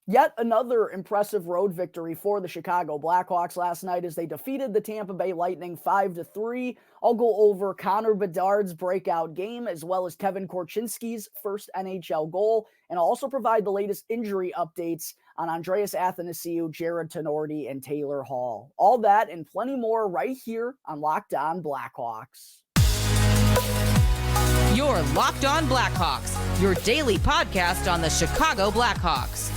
Yet another impressive road victory for the Chicago Blackhawks last night as they defeated the Tampa Bay Lightning 5-3. I'll go over Connor Bedard's breakout game as well as Kevin Korchinski's first NHL goal, and I'll also provide the latest injury updates on Andreas Athanasiou, Jarred Tinordi, and Taylor Hall. All that and plenty more right here on Locked On Blackhawks. You're Locked On Blackhawks, your daily podcast on the Chicago Blackhawks.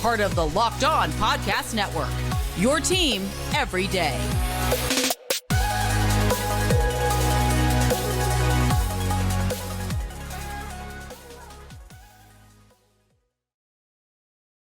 Part of the Locked On Podcast Network, your team every day.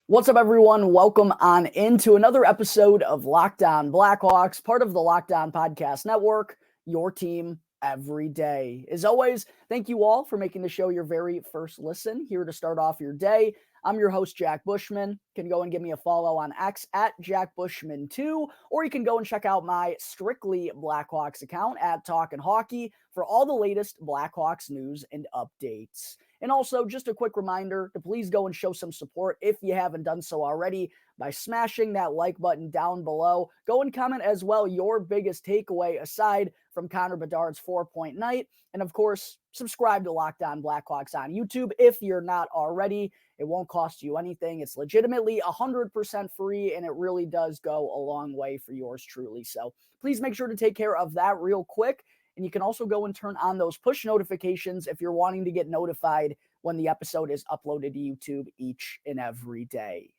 What's up, everyone? Welcome on into another episode of Locked On Blackhawks, part of the Locked On Podcast Network, your team every day. As always, thank you all for making the show your very first listen here to start off your day. I'm your host, Jack Bushman. You can go and give me a follow on X at JackBushman2, or you can go and check out my Strictly Blackhawks account at Talkin' Hockey for all the latest Blackhawks news and updates. And also, just a quick reminder to please go and show some support if you haven't done so already by smashing that like button down below. Go and comment as well your biggest takeaway aside from Connor Bedard's 4-point night. And of course, subscribe to Locked On Blackhawks on YouTube if you're not already. It won't cost you anything. It's legitimately 100% free, and it really does go a long way for yours truly. So please make sure to take care of that real quick. And you can also go and turn on those push notifications if you're wanting to get notified when the episode is uploaded to YouTube each and every day.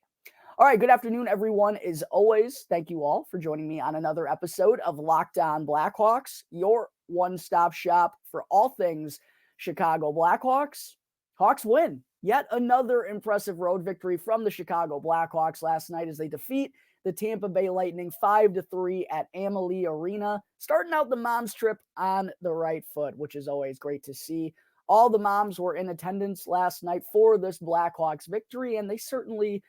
All right, good afternoon, everyone. As always, thank you all for joining me on another episode of Locked On Blackhawks, your one-stop shop for all things Chicago Blackhawks. Hawks win. Yet another impressive road victory from the Chicago Blackhawks last night as they defeat the Tampa Bay Lightning 5-3 at Amalie Arena, starting out the moms trip on the right foot, which is always great to see. All the moms were in attendance last night for this Blackhawks victory, and they certainly,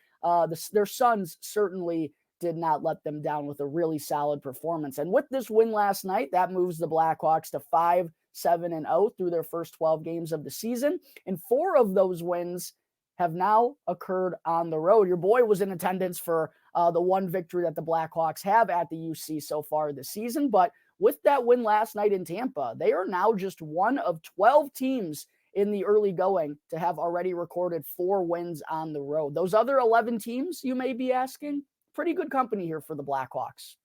their sons certainly did not let them down with a really solid performance. And with this win last night, that moves the Blackhawks to 5-7-0 through their first 12 games of the season, and 4 of those wins have now occurred on the road. Your boy was in attendance for the one victory that the Blackhawks have at the UC so far this season. But with that win last night in Tampa, they are now just one of 12 teams in the early going to have already recorded 4 wins on the road. Those other 11 teams, you may be asking, pretty good company here for the Blackhawks.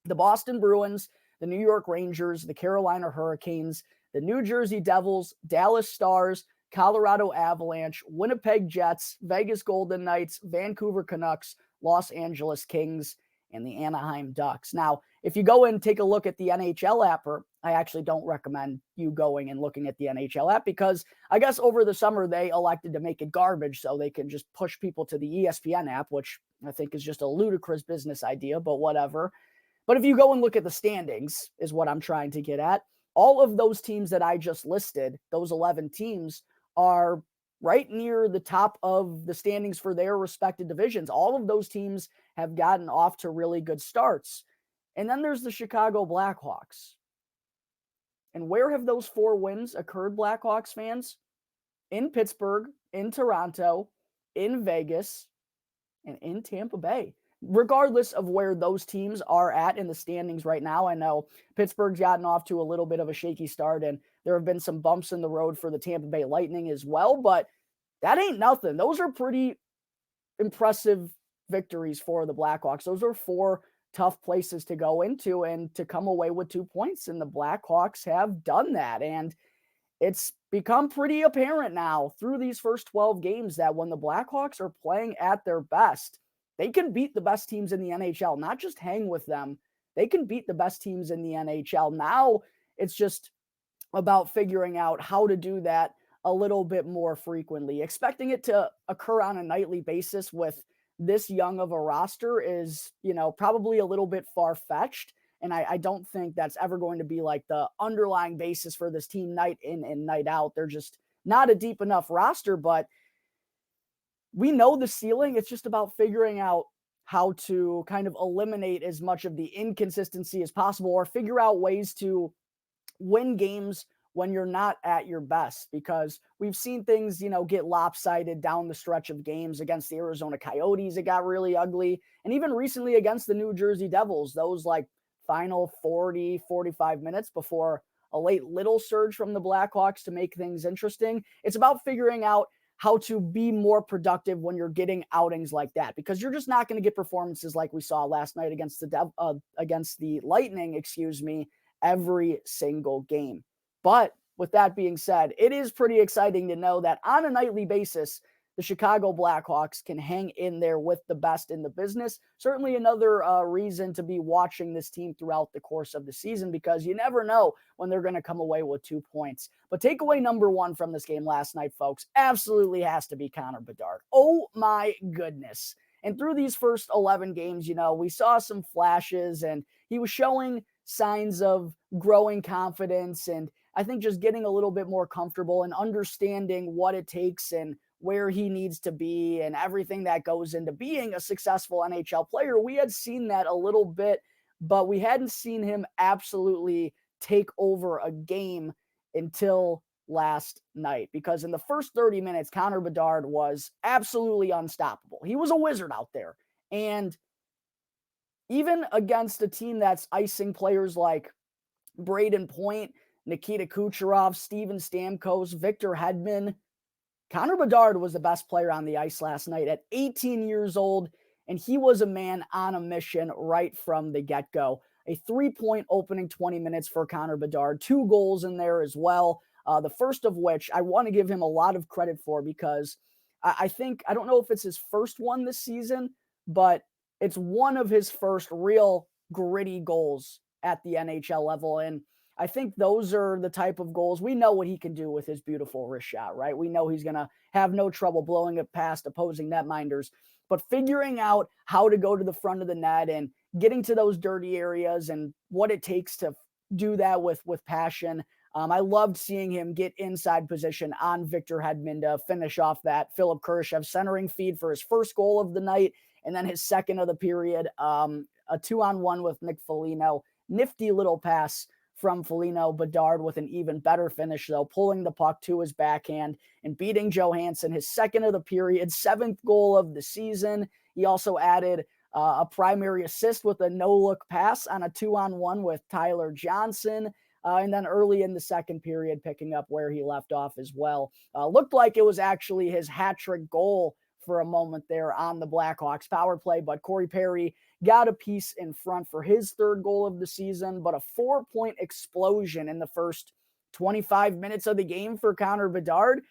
The Boston Bruins, the New York Rangers, the Carolina Hurricanes, the New Jersey Devils, Dallas Stars, Colorado Avalanche, Winnipeg Jets, Vegas Golden Knights, Vancouver Canucks, Los Angeles Kings, and the Anaheim Ducks. Now, if you go and take a look at the NHL app, I actually don't recommend you going and looking at the NHL app because I guess over the summer they elected to make it garbage so they can just push people to the ESPN app, which I think is just a ludicrous business idea, but whatever. But if you go and look at the standings, is what I'm trying to get at, all of those teams that I just listed, those 11 teams, are right near the top of the standings for their respective divisions. All of those teams have gotten off to really good starts. And then there's the Chicago Blackhawks. And where have those 4 wins occurred, Blackhawks fans? In Pittsburgh, in Toronto, in Vegas, and in Tampa Bay. Regardless of where those teams are at in the standings right now, I know Pittsburgh's gotten off to a little bit of a shaky start, and there have been some bumps in the road for the Tampa Bay Lightning as well, but that ain't nothing. Those are pretty impressive victories for the Blackhawks. Those are 4 tough places to go into and to come away with 2 points, and the Blackhawks have done that, and it's become pretty apparent now through these first 12 games that when the Blackhawks are playing at their best, they can beat the best teams in the NHL, not just hang with them. They can beat the best teams in the NHL. Now it's just about figuring out how to do that a little bit more frequently. Expecting it to occur on a nightly basis with this young of a roster is, probably a little bit far-fetched. And I don't think that's ever going to be like the underlying basis for this team night in and night out. They're just not a deep enough roster, but we know the ceiling. It's just about figuring out how to kind of eliminate as much of the inconsistency as possible or figure out ways to win games when you're not at your best, because we've seen things, get lopsided down the stretch of games. Against the Arizona Coyotes, it got really ugly. And even recently against the New Jersey Devils, those like final 40, 45 minutes before a late little surge from the Blackhawks to make things interesting. It's about figuring out how to be more productive when you're getting outings like that, because you're just not going to get performances like we saw last night against the Lightning, every single game. But with that being said, it is pretty exciting to know that on a nightly basis, the Chicago Blackhawks can hang in there with the best in the business. Certainly another reason to be watching this team throughout the course of the season, because you never know when they're going to come away with 2 points. But takeaway number one from this game last night, folks, absolutely has to be Connor Bedard. Oh my goodness. And through these first 11 games, we saw some flashes, and he was showing signs of growing confidence, and I think just getting a little bit more comfortable and understanding what it takes and where he needs to be and everything that goes into being a successful NHL player. We had seen that a little bit, but we hadn't seen him absolutely take over a game until last night, because in the first 30 minutes, Connor Bedard was absolutely unstoppable. He was a wizard out there. And even against a team that's icing players like Braden Point, Nikita Kucherov, Steven Stamkos, Victor Hedman, Connor Bedard was the best player on the ice last night at 18 years old, and he was a man on a mission right from the get-go. A 3-point opening 20 minutes for Connor Bedard, 2 goals in there as well. The first of which I want to give him a lot of credit for, because I don't know if it's his first one this season, but it's one of his first real gritty goals at the NHL level. And I think those are the type of goals. We know what he can do with his beautiful wrist shot, right? We know he's going to have no trouble blowing it past opposing netminders, but figuring out how to go to the front of the net and getting to those dirty areas and what it takes to do that with passion. I loved seeing him get inside position on Victor Hedman to finish off that Philip Kurashev centering feed for his first goal of the night, and then his second of the period, a 2-on-1 with Nick Foligno. Nifty little pass from Foligno. Bedard with an even better finish, though, pulling the puck to his backhand and beating Johansson, his second of the period, 7th goal of the season. He also added a primary assist with a no-look pass on a 2-on-1 with Tyler Johnson. And then early in the second period, picking up where he left off as well. Looked like it was actually his hat-trick goal for a moment there on the Blackhawks power play, but Corey Perry got a piece in front for his 3rd goal of the season, but a 4-point explosion in the first 25 minutes of the game for Connor Bedard.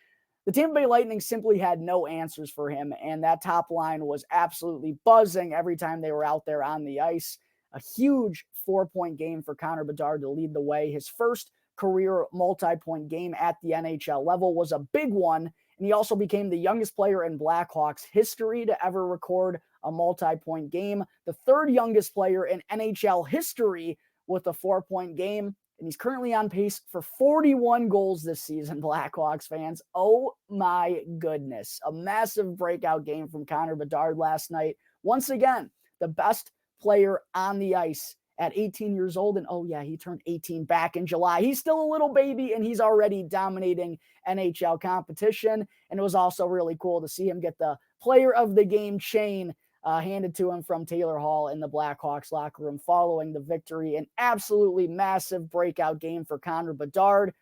The Tampa Bay Lightning simply had no answers for him, and that top line was absolutely buzzing every time they were out there on the ice. A huge 4-point game for Connor Bedard to lead the way. His first career multi-point game at the NHL level was a big one, and he also became the youngest player in Blackhawks history to ever record a multi-point game, the 3rd youngest player in NHL history with a 4-point game, and he's currently on pace for 41 goals this season, Blackhawks fans. Oh my goodness. A massive breakout game from Connor Bedard last night. Once again, the best player on the ice at 18 years old. And oh yeah, he turned 18 back in July. He's still a little baby, and he's already dominating NHL competition. And it was also really cool to see him get the player of the game chain handed to him from Taylor Hall in the Blackhawks locker room following the victory. An absolutely massive breakout game for Connor Bedard.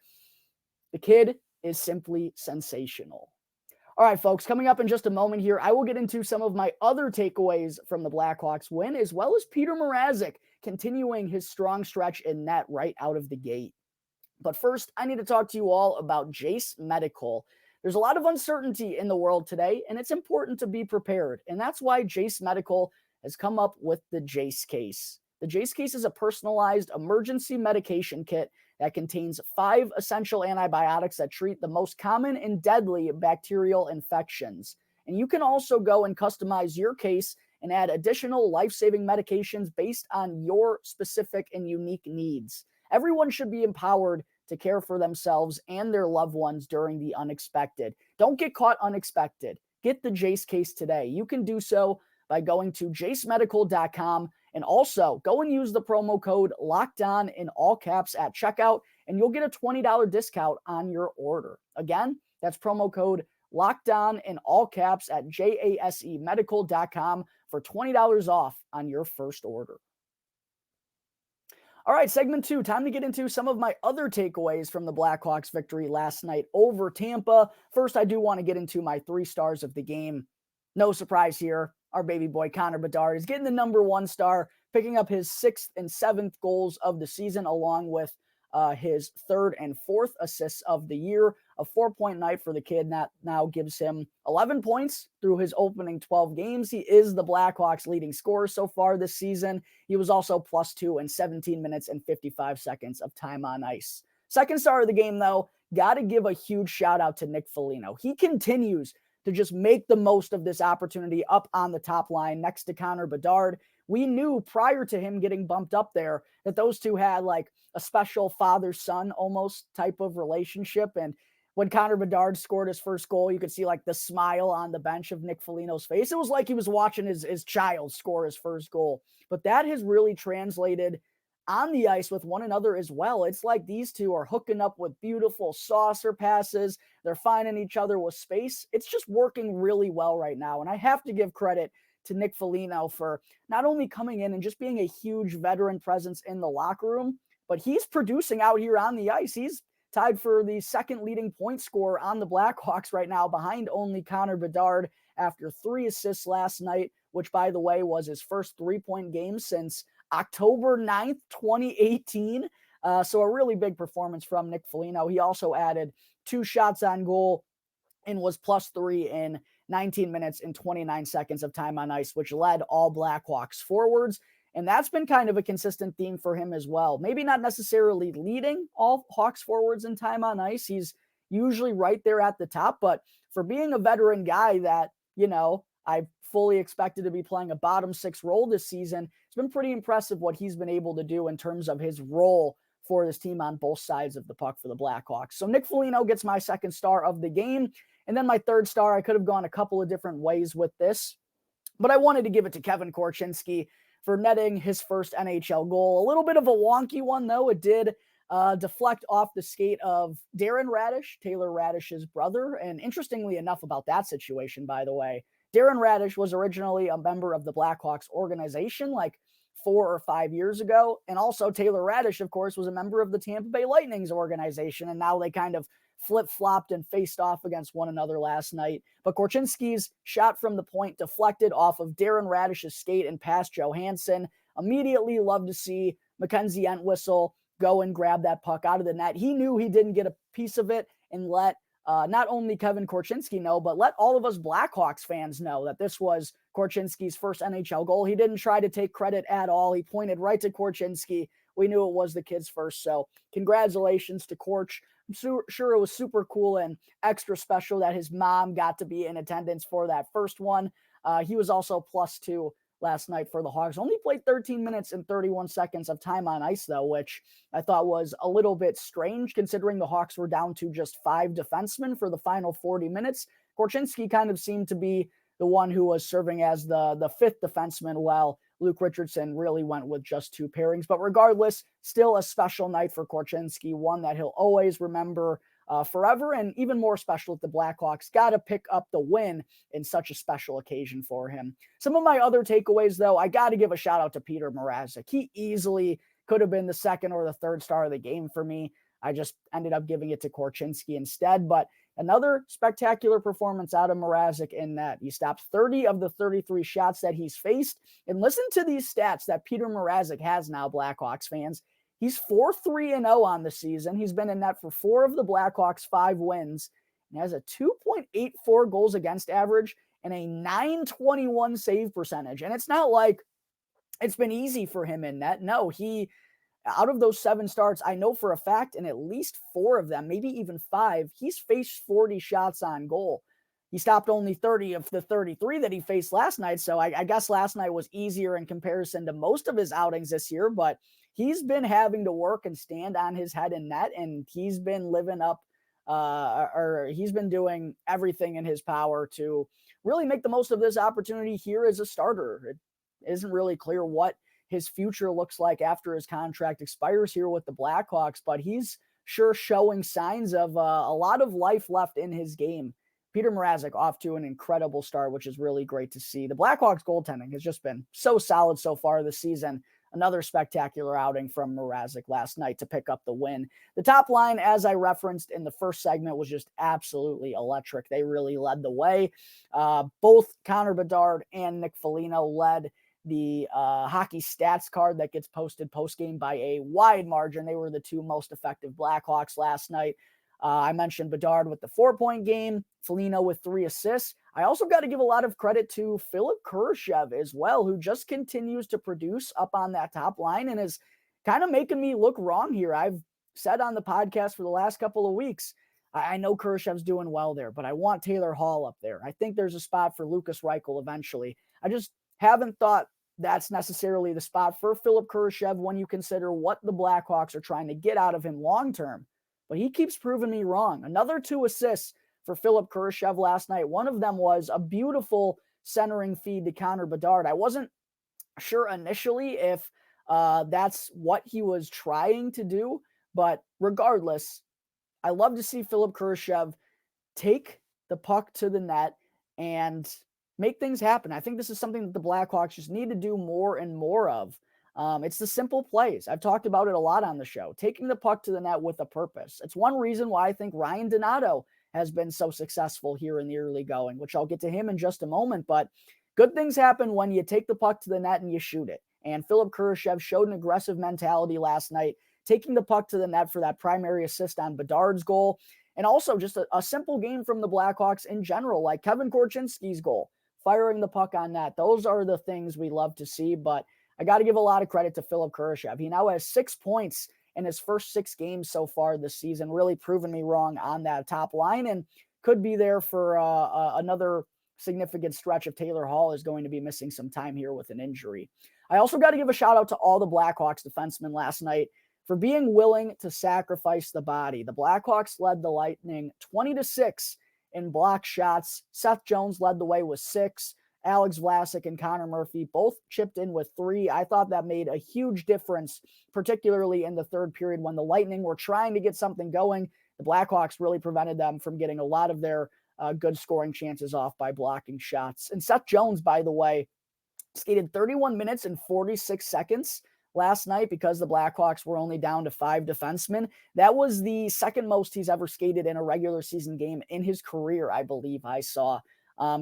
The kid is simply sensational. All right, folks, coming up in just a moment here, I will get into some of my other takeaways from the Blackhawks win, as well as Petr Mrazek continuing his strong stretch in net right out of the gate. But first, I need to talk to you all about Jase Medical. There's a lot of uncertainty in the world today, and it's important to be prepared. And that's why Jase Medical has come up with the Jase Case. The Jase Case is a personalized emergency medication kit that contains 5 essential antibiotics that treat the most common and deadly bacterial infections. And you can also go and customize your case and add additional life-saving medications based on your specific and unique needs. Everyone should be empowered to care for themselves and their loved ones during the unexpected. Don't get caught unexpected. Get the Jase Case today. You can do so by going to jasemedical.com, and also go and use the promo code LOCKEDON in all caps at checkout, and you'll get a $20 discount on your order. Again, that's promo code LOCKEDON in all caps at jasemedical.com for $20 off on your first order. All right, segment 2, time to get into some of my other takeaways from the Blackhawks victory last night over Tampa. First, I do want to get into my 3 stars of the game. No surprise here, our baby boy Connor Bedard is getting the number 1 star, picking up his 6th and 7th goals of the season, along with his 3rd and 4th assists of the year. A 4-point night for the kid that now gives him 11 points through his opening 12 games. He is the Blackhawks' leading scorer so far this season. He was also +2 in 17 minutes and 55 seconds of time on ice. Second star of the game, though, got to give a huge shout out to Nick Foligno. He continues to just make the most of this opportunity up on the top line next to Connor Bedard. We knew prior to him getting bumped up there that those two had like a special father-son almost type of relationship. And when Connor Bedard scored his first goal, you could see like the smile on the bench of Nick Foligno's face. It was like he was watching his child score his first goal. But that has really translated on the ice with one another as well. It's like these two are hooking up with beautiful saucer passes. They're finding each other with space. It's just working really well right now. And I have to give credit to Nick Foligno for not only coming in and just being a huge veteran presence in the locker room, but he's producing out here on the ice. He's tied for the 2nd leading point scorer on the Blackhawks right now, behind only Connor Bedard after 3 assists last night, which, by the way, was his first 3-point game since October 9th, 2018. So a really big performance from Nick Foligno. He also added 2 shots on goal and was +3 in 19 minutes and 29 seconds of time on ice, which led all Blackhawks forwards. And that's been kind of a consistent theme for him as well. Maybe not necessarily leading all Hawks forwards in time on ice. He's usually right there at the top, but for being a veteran guy that, you know, I fully expected to be playing a bottom 6 role this season, it's been pretty impressive what he's been able to do in terms of his role for this team on both sides of the puck for the Blackhawks. So Nick Foligno gets my 2nd star of the game. And then my 3rd star, I could have gone a couple of different ways with this, but I wanted to give it to Kevin Korchinski for netting his first NHL goal. A little bit of a wonky one, though. It did deflect off the skate of Darren Raddysh, Taylor Raddish's brother. And interestingly enough about that situation, by the way, Darren Raddysh was originally a member of the Blackhawks organization like 4 or 5 years ago. And also Taylor Raddysh, of course, was a member of the Tampa Bay Lightning's organization. And now they kind of flip-flopped and faced off against one another last night. But Korchinski's shot from the point deflected off of Darren Raddish's skate and past Johansson. Immediately love to see Mackenzie Entwistle go and grab that puck out of the net. He knew he didn't get a piece of it and let not only Kevin Korchinski know, but let all of us Blackhawks fans know that this was Korchinski's first NHL goal. He didn't try to take credit at all. He pointed right to Korchinski. We knew it was the kid's first. So congratulations to Korch. I'm sure it was super cool and extra special that his mom got to be in attendance for that first one. He was also +2 last night for the Hawks. Only played 13 minutes and 31 seconds of time on ice, though, which I thought was a little bit strange considering the Hawks were down to just 5 defensemen for the final 40 minutes. Korchinski kind of seemed to be the one who was serving as the 5th defenseman, while Luke Richardson really went with just 2 pairings. But regardless, still a special night for Korchinski, one that he'll always remember forever, and even more special if the Blackhawks got to pick up the win in such a special occasion for him. Some of my other takeaways, though, I got to give a shout out to Petr Mrazek. He easily could have been the 2nd or the 3rd star of the game for me. I just ended up giving it to Korchinski instead, but another spectacular performance out of Mrazek in that he stopped 30 of the 33 shots that he's faced. And listen to these stats that Petr Mrazek has now, Blackhawks fans. He's 4-3-0 on the season. He's been in net for 4 of the Blackhawks' 5 wins and has a 2.84 goals against average and a .921 save percentage. And it's not like it's been easy for him in net. No, out of those 7 starts, I know for a fact, in at least 4 of them, maybe even 5, he's faced 40 shots on goal. He stopped only 30 of the 33 that he faced last night. So I guess last night was easier in comparison to most of his outings this year, but he's been having to work and stand on his head in net, and he's been living up or he's been doing everything in his power to really make the most of this opportunity here as a starter. It isn't really clear what his future looks like after his contract expires here with the Blackhawks, but he's sure showing signs of a lot of life left in his game. Petr Mrazek off to an incredible start, which is really great to see. The Blackhawks goaltending has just been so solid so far this season. Another spectacular outing from Mrazek last night to pick up the win. The top line, as I referenced in the first segment, was just absolutely electric. They really led the way. Both Connor Bedard and Nick Foligno led the hockey stats card that gets posted post-game by a wide margin. They were the two most effective Blackhawks last night. I mentioned Bedard with the 4-point game, Foligno with 3 assists. I also got to give a lot of credit to Philipp Kurashev as well, who just continues to produce up on that top line and is kind of making me look wrong here. I've said on the podcast for the last couple of weeks, I know Kurashev's doing well there, but I want Taylor Hall up there. I think there's a spot for Lukas Reichel eventually. I just haven't thought that's necessarily the spot for Philipp Kurashev when you consider what the Blackhawks are trying to get out of him long-term. But he keeps proving me wrong. Another 2 assists for Philipp Kurashev last night. One of them was a beautiful centering feed to Connor Bedard. I wasn't sure initially if that's what he was trying to do, but regardless, I love to see Philipp Kurashev take the puck to the net and make things happen. I think this is something that the Blackhawks just need to do more and more of. It's the simple plays. I've talked about it a lot on the show. Taking the puck to the net with a purpose. It's one reason why I think Ryan Donato has been so successful here in the early going, which I'll get to him in just a moment. But good things happen when you take the puck to the net and you shoot it. And Philipp Kurashev showed an aggressive mentality last night, taking the puck to the net for that primary assist on Bedard's goal. And also just a simple game from the Blackhawks in general, like Kevin Korchinski's goal, firing the puck on net. Those are the things we love to see. But I got to give a lot of credit to Philipp Kurashev. He now has 6 points in his first 6 games so far this season, really proving me wrong on that top line and could be there for another significant stretch if Taylor Hall is going to be missing some time here with an injury. I also got to give a shout out to all the Blackhawks defensemen last night for being willing to sacrifice the body. The Blackhawks led the Lightning 20-6 in block shots. Seth Jones led the way with 6. Alex Vlasic and Connor Murphy both chipped in with 3. I thought that made a huge difference, particularly in the third period when the Lightning were trying to get something going. The Blackhawks really prevented them from getting a lot of their good scoring chances off by blocking shots. And Seth Jones, by the way, skated 31 minutes and 46 seconds last night because the Blackhawks were only down to 5 defensemen. That was the second most he's ever skated in a regular season game in his career, I believe I saw.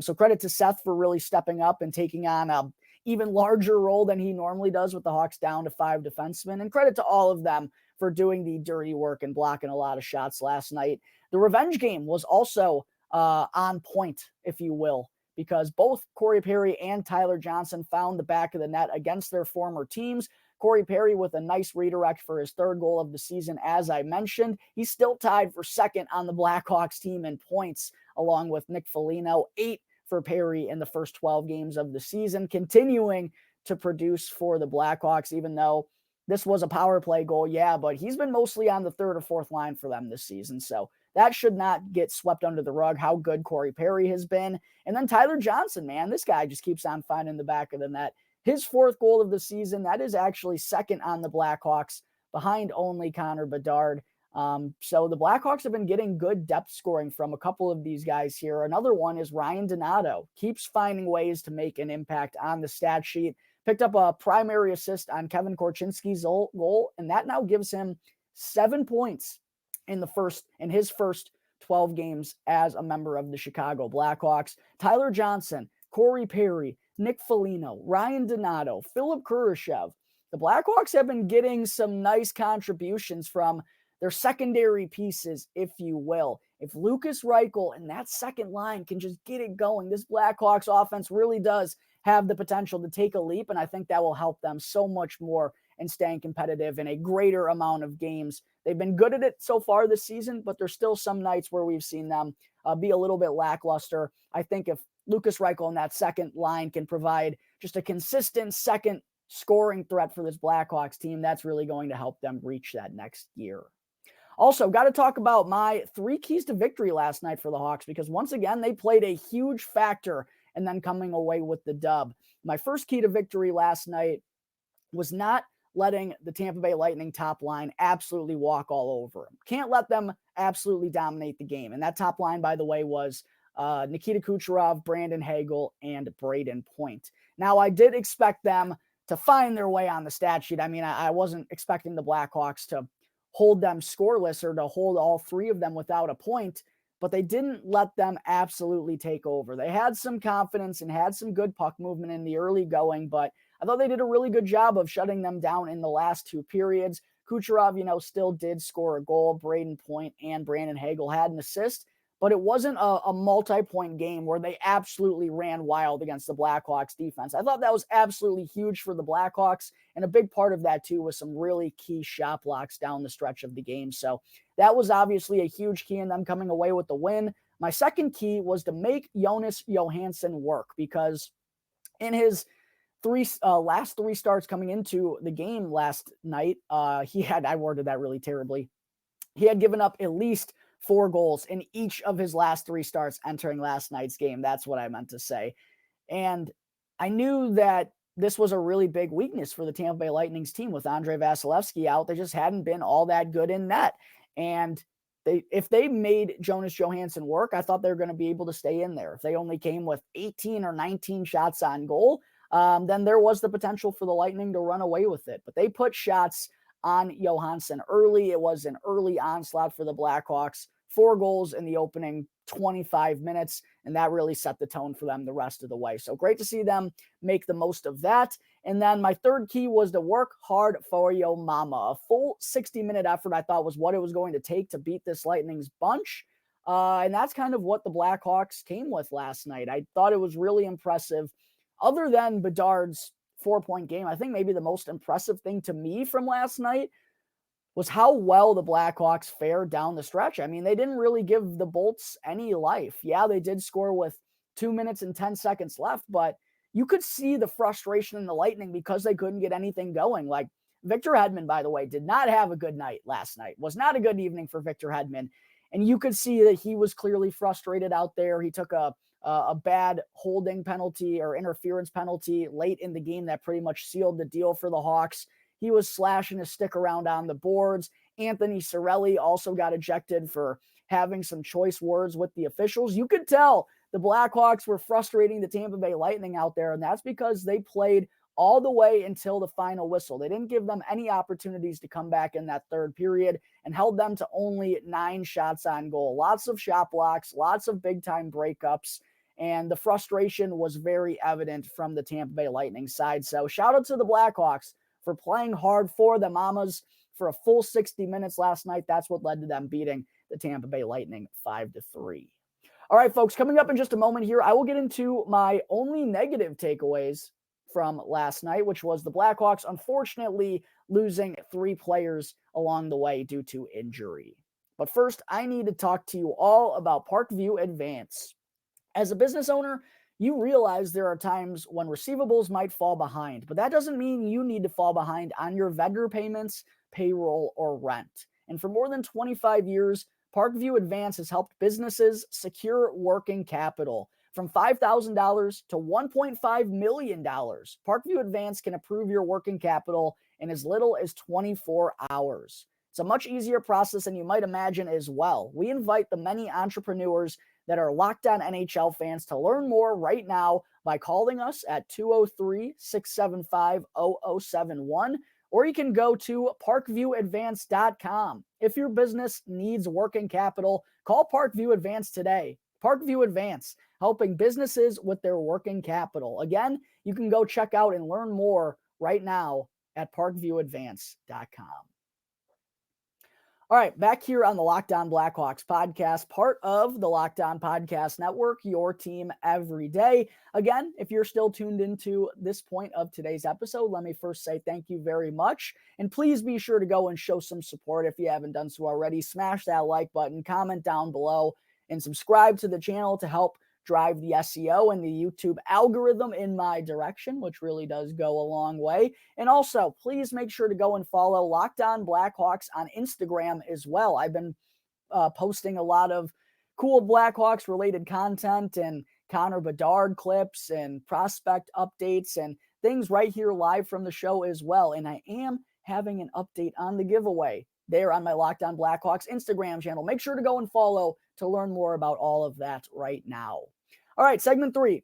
So credit to Seth for really stepping up and taking on an even larger role than he normally does with the Hawks down to 5 defensemen. And credit to all of them for doing the dirty work and blocking a lot of shots last night. The revenge game was also on point, if you will, because both Corey Perry and Tyler Johnson found the back of the net against their former teams. Corey Perry with a nice redirect for his 3rd goal of the season. As I mentioned, he's still tied for 2nd on the Blackhawks team in points, along with Nick Foligno. 8 for Perry in the first 12 games of the season, continuing to produce for the Blackhawks, even though this was a power play goal. Yeah, but he's been mostly on the 3rd or 4th line for them this season. So that should not get swept under the rug, how good Corey Perry has been. And then Tyler Johnson, man, this guy just keeps on finding the back of the net. His 4th goal of the season, that is actually 2nd on the Blackhawks, behind only Connor Bedard. So the Blackhawks have been getting good depth scoring from a couple of these guys here. Another one is Ryan Donato. Keeps finding ways to make an impact on the stat sheet. Picked up a primary assist on Kevin Korchinski's goal, and that now gives him 7 points in his first 12 games as a member of the Chicago Blackhawks. Tyler Johnson, Corey Perry, Nick Foligno, Ryan Donato, Philipp Kurashev. The Blackhawks have been getting some nice contributions from their secondary pieces, if you will. If Lukas Reichel and that second line can just get it going, this Blackhawks offense really does have the potential to take a leap, and I think that will help them so much more in staying competitive in a greater amount of games. They've been good at it so far this season, but there's still some nights where we've seen them be a little bit lackluster. I think if Lukas Reichel and that second line can provide just a consistent second scoring threat for this Blackhawks team, that's really going to help them reach that next year. Also, got to talk about my 3 keys to victory last night for the Hawks, because once again, they played a huge factor and then coming away with the dub. My first key to victory last night was not letting the Tampa Bay Lightning top line absolutely walk all over them. Can't let them absolutely dominate the game. And that top line, by the way, was Nikita Kucherov, Brandon Hagel, and Brayden Point. Now, I did expect them to find their way on the stat sheet. I mean, I wasn't expecting the Blackhawks to hold them scoreless or to hold all three of them without a point, but they didn't let them absolutely take over. They had some confidence and had some good puck movement in the early going, but I thought they did a really good job of shutting them down in the last two periods. Kucherov, still did score a goal. Brayden Point and Brandon Hagel had an assist, but it wasn't a multi-point game where they absolutely ran wild against the Blackhawks defense. I thought that was absolutely huge for the Blackhawks, and a big part of that, too, was some really key shot blocks down the stretch of the game. So that was obviously a huge key in them coming away with the win. My second key was to make Jonas Johansson work, because in his last three starts coming into the game last night, I worded that really terribly. He had given up at least 4 goals in each of his last 3 starts entering last night's game. That's what I meant to say. And I knew that this was a really big weakness for the Tampa Bay Lightning's team with Andrei Vasilevskiy out. They just hadn't been all that good in net. And if they made Jonas Johansson work, I thought they were going to be able to stay in there. If they only came with 18 or 19 shots on goal, then there was the potential for the Lightning to run away with it. But they put shots on Johansson early. It was an early onslaught for the Blackhawks. 4 goals in the opening 25 minutes, and that really set the tone for them the rest of the way. So great to see them make the most of that. And then my third key was to work hard for your mama. A full 60-minute effort, I thought, was what it was going to take to beat this Lightning's bunch. And that's kind of what the Blackhawks came with last night. I thought it was really impressive. Other than Bedard's 4-point game, I think maybe the most impressive thing to me from last night was how well the Blackhawks fared down the stretch. I mean, they didn't really give the Bolts any life. Yeah, they did score with 2 minutes and 10 seconds left, but you could see the frustration in the Lightning because they couldn't get anything going. Like Victor Hedman, by the way, did not have a good night last night. Was not a good evening for Victor Hedman. And you could see that he was clearly frustrated out there. He took a bad holding penalty or interference penalty late in the game that pretty much sealed the deal for the Hawks. He was slashing his stick around on the boards. Anthony Cirelli also got ejected for having some choice words with the officials. You could tell the Blackhawks were frustrating the Tampa Bay Lightning out there, and that's because they played all the way until the final whistle. They didn't give them any opportunities to come back in that third period and held them to only 9 shots on goal. Lots of shot blocks, lots of big-time breakups, and the frustration was very evident from the Tampa Bay Lightning side. So shout out to the Blackhawks for playing hard for the Mamas for a full 60 minutes last night. That's what led to them beating the Tampa Bay Lightning 5-3. All right, folks, coming up in just a moment here, I will get into my only negative takeaways from last night, which was the Blackhawks unfortunately losing 3 players along the way due to injury. But first, I need to talk to you all about Parkview Advance. As a business owner, you realize there are times when receivables might fall behind, but that doesn't mean you need to fall behind on your vendor payments, payroll, or rent. And for more than 25 years, Parkview Advance has helped businesses secure working capital. From $5,000 to $1.5 million, Parkview Advance can approve your working capital in as little as 24 hours. It's a much easier process than you might imagine as well. We invite the many entrepreneurs that are Locked On NHL fans to learn more right now by calling us at 203-675-0071, or you can go to parkviewadvance.com. If your business needs working capital, call Parkview Advance today. Parkview Advance, helping businesses with their working capital. Again, you can go check out and learn more right now at parkviewadvance.com. All right, back here on the Locked On Blackhawks podcast, part of the Locked On Podcast Network, your team every day. Again, if you're still tuned into this point of today's episode, let me first say thank you very much. And please be sure to go and show some support if you haven't done so already. Smash that like button, comment down below, and subscribe to the channel to help drive the SEO and the YouTube algorithm in my direction, which really does go a long way. And also, please make sure to go and follow Locked On Blackhawks on Instagram as well. I've been posting a lot of cool Blackhawks related content and Connor Bedard clips and prospect updates, and things right here live from the show as well. And I am having an update on the giveaway there on my Locked On Blackhawks Instagram channel. Make sure to go and follow to learn more about all of that right now. All right, segment 3.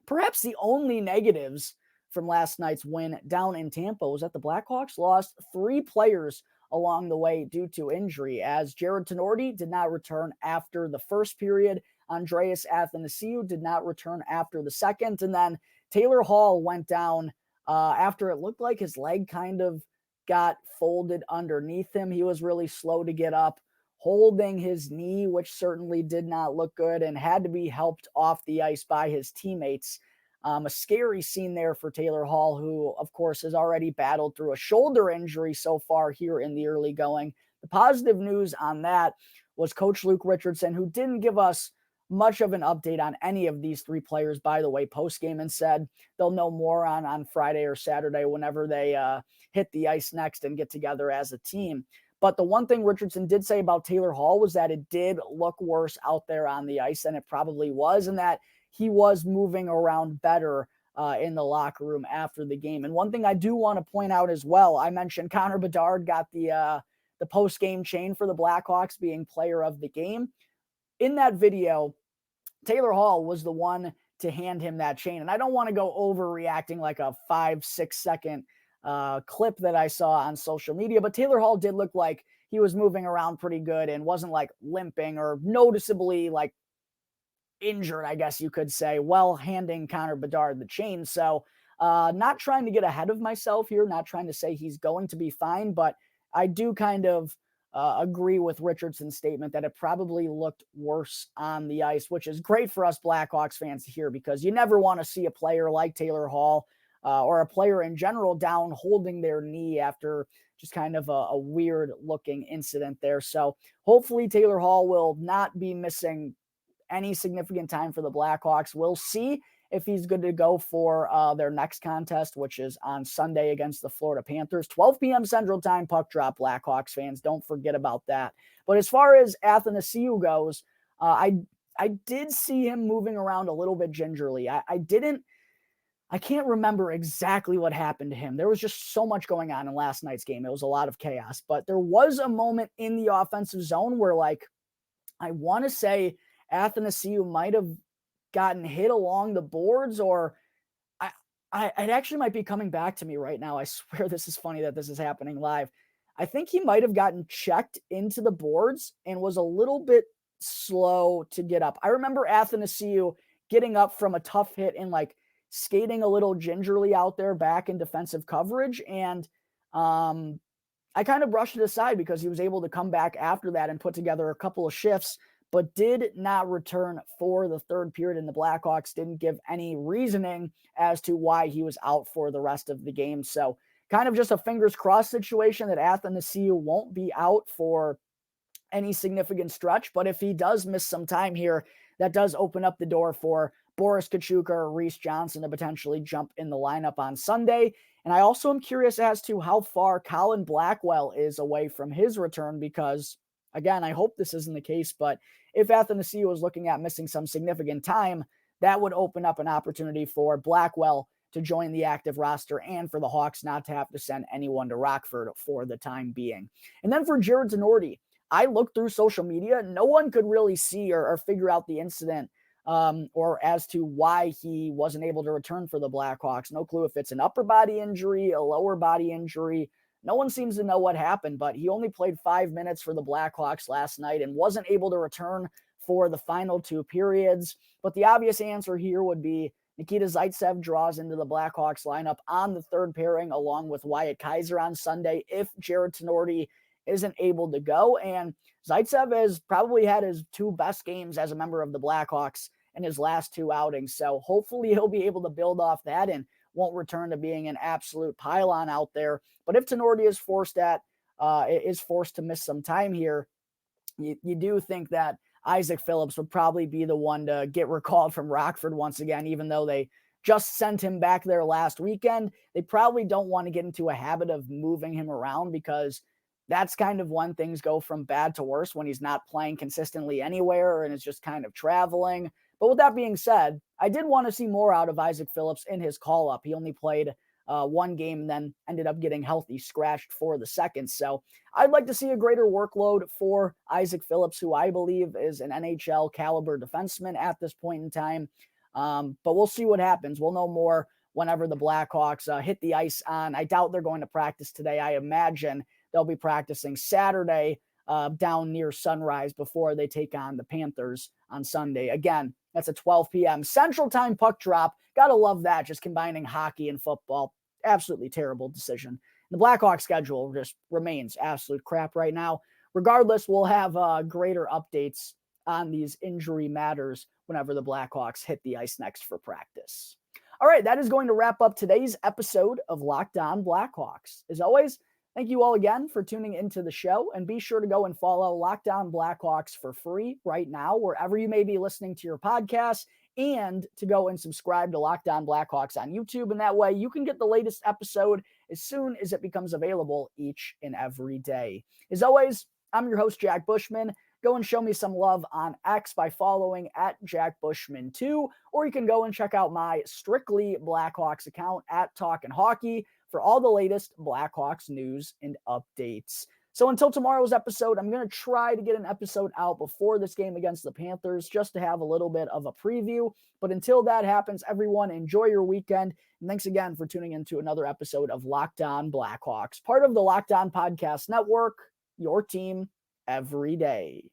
Perhaps the only negatives from last night's win down in Tampa was that the Blackhawks lost 3 players along the way due to injury, as Jarred Tinordi did not return after the first period. Andreas Athanasiou did not return after the second. And then Taylor Hall went down after it looked like his leg kind of got folded underneath him. He was really slow to get up, holding his knee, which certainly did not look good, and had to be helped off the ice by his teammates. A scary scene there for Taylor Hall, who, of course, has already battled through a shoulder injury so far here in the early going. The positive news on that was Coach Luke Richardson, who didn't give us much of an update on any of these 3 players, by the way, post-game, and said they'll know more on Friday or Saturday whenever they hit the ice next and get together as a team. But the one thing Richardson did say about Taylor Hall was that it did look worse out there on the ice than it probably was, and that he was moving around better in the locker room after the game. And one thing I do want to point out as well, I mentioned Connor Bedard got the post-game chain for the Blackhawks, being player of the game. In that video, Taylor Hall was the one to hand him that chain. And I don't want to go overreacting like a 5-6 second clip that I saw on social media, but Taylor Hall did look like he was moving around pretty good and wasn't like limping or noticeably like injured, I guess you could say, while handing Connor Bedard the chain. So not trying to get ahead of myself here, not trying to say he's going to be fine, but I do kind of agree with Richardson's statement that it probably looked worse on the ice, which is great for us Blackhawks fans to hear, because you never want to see a player like Taylor Hall or a player in general down holding their knee after just kind of a weird looking incident there. So hopefully Taylor Hall will not be missing any significant time for the Blackhawks. We'll see if he's good to go for their next contest, which is on Sunday against the Florida Panthers. 12 p.m. Central Time, puck drop, Blackhawks fans. Don't forget about that. But as far as Athanasiou goes, I did see him moving around a little bit gingerly. I can't remember exactly what happened to him. There was just so much going on in last night's game. It was a lot of chaos. But there was a moment in the offensive zone where, like, I want to say Athanasiou might have gotten hit along the boards, or it actually might be coming back to me right now. I swear this is funny that this is happening live. I think he might have gotten checked into the boards and was a little bit slow to get up. I remember Athanasiou getting up from a tough hit and like skating a little gingerly out there back in defensive coverage. And I kind of brushed it aside because he was able to come back after that and put together a couple of shifts, but did not return for the third period, and the Blackhawks didn't give any reasoning as to why he was out for the rest of the game. So kind of just a fingers crossed situation that Athanasiou won't be out for any significant stretch. But if he does miss some time here, that does open up the door for Boris Kachuka or Reese Johnson to potentially jump in the lineup on Sunday. And I also am curious as to how far Colin Blackwell is away from his return, because, again, I hope this isn't the case, but if Athanasiou is looking at missing some significant time, that would open up an opportunity for Blackwell to join the active roster and for the Hawks not to have to send anyone to Rockford for the time being. And then for Jarred Tinordi, I looked through social media. No one could really see or figure out the incident or as to why he wasn't able to return for the Blackhawks. No clue if it's an upper body injury, a lower body injury. No one seems to know what happened, but he only played 5 minutes for the Blackhawks last night and wasn't able to return for the final 2 periods. But the obvious answer here would be Nikita Zaitsev draws into the Blackhawks lineup on the third pairing along with Wyatt Kaiser on Sunday if Jarred Tinordi isn't able to go. And Zaitsev has probably had his 2 best games as a member of the Blackhawks in his last 2 outings. So hopefully he'll be able to build off that and won't return to being an absolute pylon out there. But if Tinordi is forced to miss some time here, you do think that Isaac Phillips would probably be the one to get recalled from Rockford once again, even though they just sent him back there last weekend. They probably don't want to get into a habit of moving him around, because that's kind of when things go from bad to worse, when he's not playing consistently anywhere and is just kind of traveling. But with that being said, I did want to see more out of Isaac Phillips in his call-up. He only played one game and then ended up getting healthy scratched for the second. So I'd like to see a greater workload for Isaac Phillips, who I believe is an NHL caliber defenseman at this point in time. But we'll see what happens. We'll know more whenever the Blackhawks hit the ice on. I doubt they're going to practice today. I imagine they'll be practicing Saturday down near sunrise before they take on the Panthers on Sunday. Again, that's a 12 p.m. Central Time puck drop. Gotta love that, just combining hockey and football. Absolutely terrible decision. The Blackhawks schedule just remains absolute crap right now. Regardless, we'll have greater updates on these injury matters whenever the Blackhawks hit the ice next for practice. All right, that is going to wrap up today's episode of Locked On Blackhawks. As always, thank you all again for tuning into the show, and be sure to go and follow Locked On Blackhawks for free right now, wherever you may be listening to your podcast, and to go and subscribe to Locked On Blackhawks on YouTube. And that way you can get the latest episode as soon as it becomes available each and every day. As always, I'm your host, Jack Bushman. Go and show me some love on X by following at Jack Bushman2, or you can go and check out my Strictly Blackhawks account at Talkin' Hockey for all the latest Blackhawks news and updates. So until tomorrow's episode, I'm going to try to get an episode out before this game against the Panthers just to have a little bit of a preview. But until that happens, everyone, enjoy your weekend. And thanks again for tuning into another episode of Locked On Blackhawks, part of the Locked On Podcast Network, your team every day.